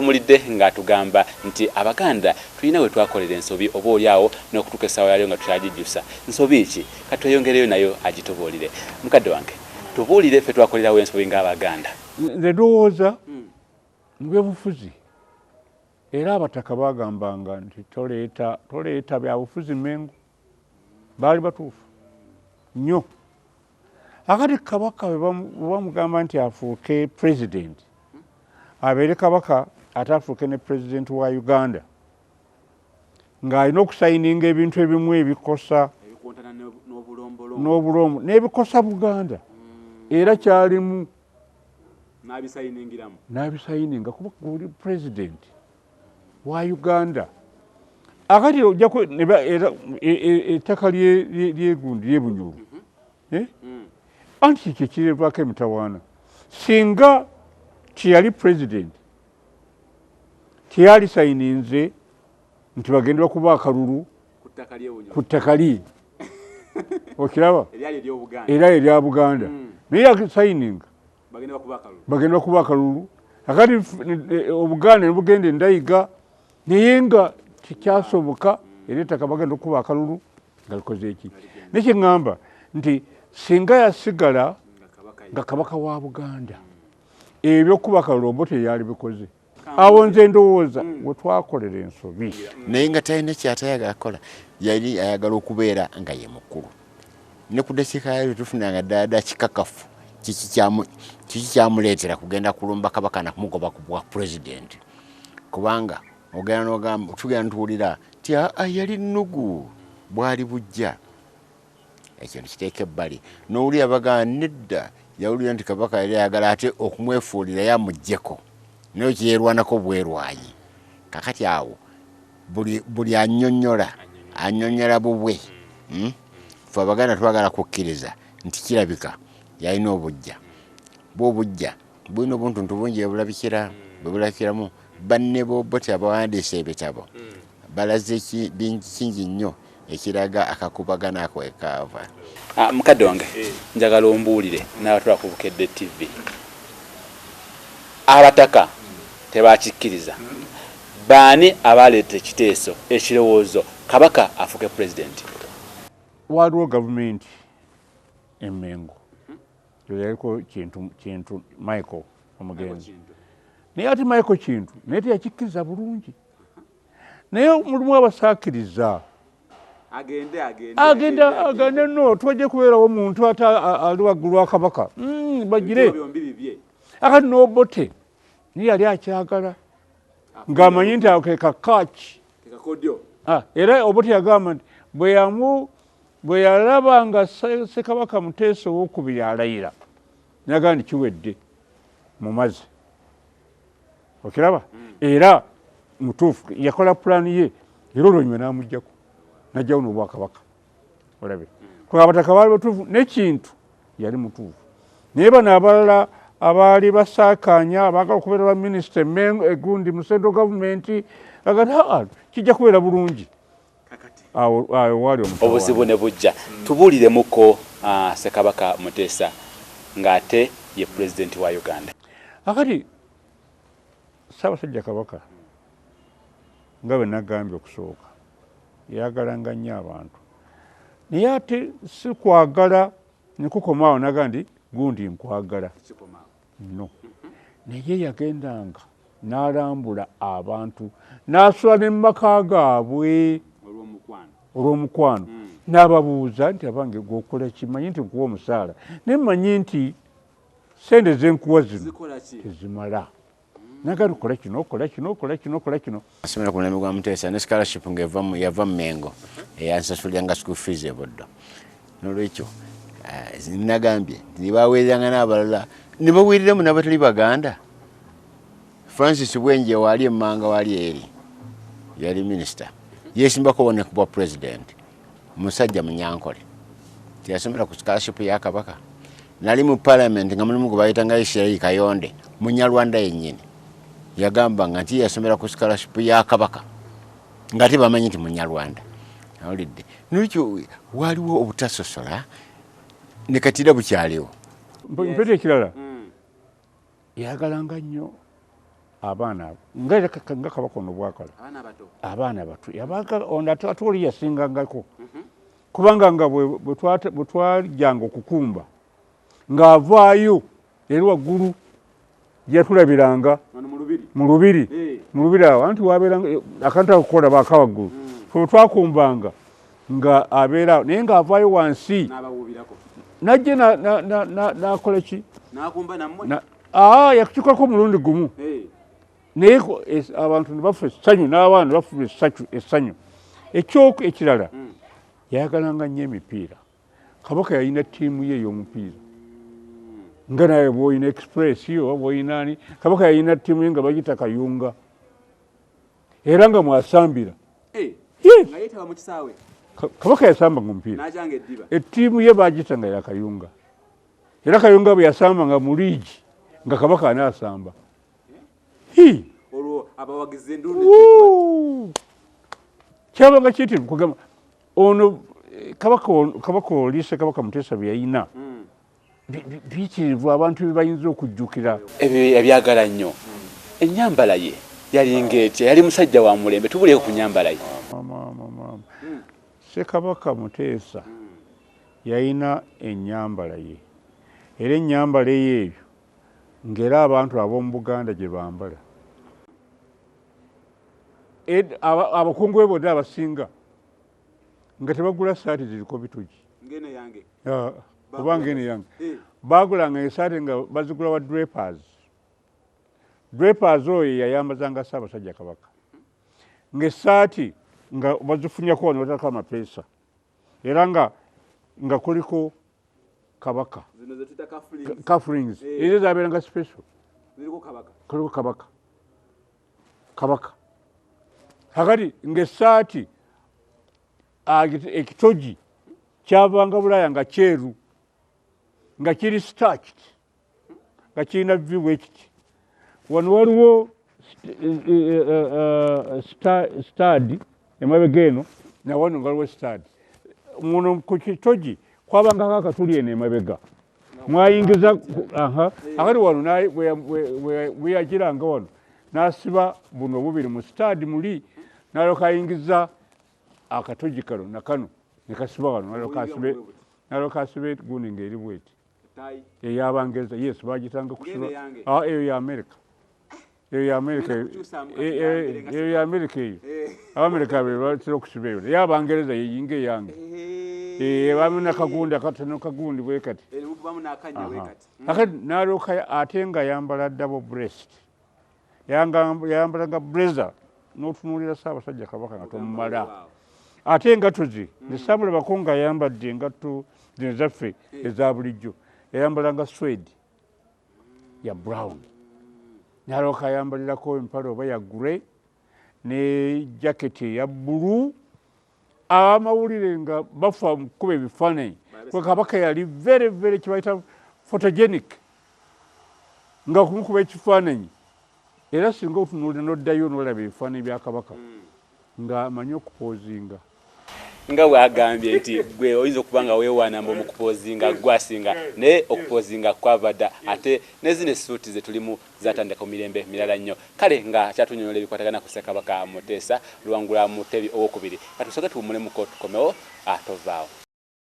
mulidde nga tugamba nti abaganda tulina we twakolera ensobi oba olyawo n'okutuuka essaawa yalyo nga tukyagijjusa nsobi ki katweyongereyo nayo agitubuulire mukadde wange tubuulire ffe twakolerawo ensobi ng'abaganda nze ndowooza mu byobufuzi era abataka bagambanga nti toleeta byabufuzi Mengo baali batuufu nnyo akati kabaka we bamugamba nti afuuke president abeere kabaka ate afuuke ne president wa Uganda ng'alina okusayininga ebintu ebimu ebikosa n'obulombo n'ebikosa Buganda era kyalimu n'abisayininga kuba guli president wa Uganda akati ojjako ettaka lyegundi lyebunyulu anti kye kireetwako emitawaana singa tiyali president tiyali sayininze nti bagenda okuba akalulu ku ttaka lye okiraba era erya Buganda naye yasayininga bagenda okuba akalulu akati Obuganda ne bugenda endayiga naye nga tekyasoboka era ettaka bagenda okuba akalulu nga likoze eki nekye ŋŋamba nti singa yasigala nga kabaka wa Buganda ebyokuba akalulu Obote yali bikoze awo nze ndowooza we twakolera ensobi naye nga talina kyatayagala kola yali ayagala okubeera nga ye mukulu ne ku dakiika yali tufunanga ddala kikakafu kiki kyamuleetera kugenda kulumba kabaka nakumugoba ku bwa president kubanga tugenda ntuwulira ti yali nnugu bwali bujja ekyo nkiteeka ebbali n'owulira bagamba nedda yawulira nti kabaka yali ayagala ate okumwefuulira yamuggyeko naye kyerwanako bwerwanyi kakati awo buli annyonnyola bubwe fe abaganda twagala kukkiriza nti kirabika yalina obujja bw'obujja bulina obuntuntu bungi bwe bulabikiramu banne b'Obote abawandiisa ebitabo balaze kingi nnyo ekiraga akakubagana ako ekaava mukadde wange njagala ombuulire n'abatula ku Bukedde TV abataka tebakikkiriza baani abaleeta ekiteeso ekirowoozo kabaka afuuke president waliwo gavumenti eMengo yaliko kintu Michael omugenzi naye ate Michael Kintu naye teyakikkiriza bulungi naye mulimu abasaakiriza agende no twajje kubeerawo omuntu ate ali waggulu wa kabaka bagire akati n'Obote naye yali akyagala ng'amanyi nti ako ke kakaki era Obote yagamba nti bwe yalaba nga Ssekabaka Muteesa owookubiri alayira naga nti kiwedde mumaze okiraba era mutuufu yakola pulaani ye era olwonyuma n'amuggyako najjawo n'obwakabaka olabe kuba abataka baali batuufu n'ekintu yali mutuufu naye bano abalala abaali basaakaanya abaagala okubeera ba minisita egundi mu central gavumenti agati kijja kubeera bulungi awo waali obuzibu ne bujja tubuuliremuko Ssekabaka Muteesa ng'ate ye pulezidenti wa Uganda akati Ssaabasajja Kabaka nga bwe nagambye okusooka yagalanga nnyo abantu naye ate si kwagala ne kukomaawo naga nti gundi nkwagala no naye yagendanga n'alambula abantu n'asula ne mu maka gaabwe olw'omukwano n'ababuuza nti abange gwokola ki manyi nti nkuwa omusaala naye mmanyi nti sente zenkuwa zino tezimala nagala okola kino okola kino okola kino okola kino asomera ku mulembe gwa Muteesa ne scholarship yava mu Mengo eyansasuliranga school fees eboddo n'olwekyo nagambye nibaweereranga n'abalala ne baweereramu n'abatali Baganda Francis Bwenje waali emmanga waali eri yali minisita yeesimbako wone ku bwa president musajja Munyankole teyasomera ku scholarship ya Kabaka nali mu parliament nga mulimu gwe bayitanga Israel Kayonde Munyarwanda yennyini yagamba nga nti yasomera ku scholarship ya Kabaka nga tebamanyi nti Munyarwanda awulidde n'ekyo waliwo obutasosola ne katira bukyaliwo mpete ekirala yagalanga nnyo abaana nga kabaka ono bwakola abaana bato yabaagala ono ate oli yasingangako kubanga nga bwe twajjanga okukumba ng'avaayo eri waggulu gyatulabiranga mu lubiri awo anti wabeeranga akantu akukola baaka waggulu fe twakumbanga nga abeera naye ng'avaayo wansi najje nakola ki yakikolako omulundi gumu naye abantu ne bafa essanyu n'abaana bafuba essanyu ekirala yayagalanga nnyo emipiira kabaka yalina ttiimu ye ey'omupiira nga naye bw'olina express oba bw'olina ani kabaka yalina ttiimu ye nga bagita Kayunga era nga mwasambira kabaka yasambanga omupiira ettiimu ye bagita nga ya Kayunga era Kayunga bwe yasamba nga mu liigi nga kabaka anaasamba kyabanga kiyitirivu kugamba ono kabaka oliise kabaka Muteesa bye yalina biyitirivu abantu bye bayinza okujjukira ebyo yabyagala nnyo ennyambala ye yalinga etya yali musajja wa mulembe tubuleko ku nnyambala ye Ssekabaka Muteesa yalina ennyambala ye era ennyambala ye eyo ng'era abantu ab'omu Buganda gye bambala abakungu be bonna abasinga nga tebagula saati ziriko bitogi oba ngene yange bagulanga esaati nga bazigula wa drapers oyo yayambazanga Ssaabasajja Kabaka ng'essaati nga bazifunyako wano batako amapeesa era nga kuliko kabaka cufflings ezo zabeeranga special kuliko kabaka kakati ng'essaati ekitogi kyavanga Bulaaya nga kyeru nga kiri starched nga kirina vibwe ekiti wano waliwo stadi emabega eno nawano nga waliwo stadi muno ku kitogi kwabangako akatuli eno emabega mwayingiza akati wano bwe yagiranga wano n'asiba buno obubiri mu stadi muli n'alyoka ayingiza akatogi kano nakano nekasiba wano n'alyoka asiba gundi ng'eri bweti ey'Abangereza yes bagitanga kusiba eyo ya America eyo ya America eyo ya America eyo Abamerika be batera okusiba eyo y'Abangereza yeyinga eyange bamu nakagundi akatono kagundi bwe kati akati n'alyoka ate nga yambala double breast yayambalanga blazer n'otunuulira Ssaabasajja Kabaka nga tomumala ate engatto ze nesamulabako nga ayambadde engatto zino zaffe eza bulijjo yayambalanga swede ya brown n'alyoka ayambalirako empale oba ya grey ne jaketi eya bbulu amawulire nga bafa mukuba ebifaananyi kwe Kabaka yali very kibayita photogenic nga kumukuba ekifaananyi era singa otunuulira n'oddayo n'olaba ebifaananyi bya Kabaka nga amanyi okupoozinga nga bwagambye nti gwe oyinza okuba nga weewaanamba omukupoozinga gwasinga naye okupoozinga kwavadda ate nezino essuuti ze tulimu zatandika mu mirembe mirala nnyo kale nga kyatunyonyola ebikwatagana ku Ssekabaka Muteesa luwangula Mutebi owokubiri katusoke tuwumulemu ko tukomewo atovaawo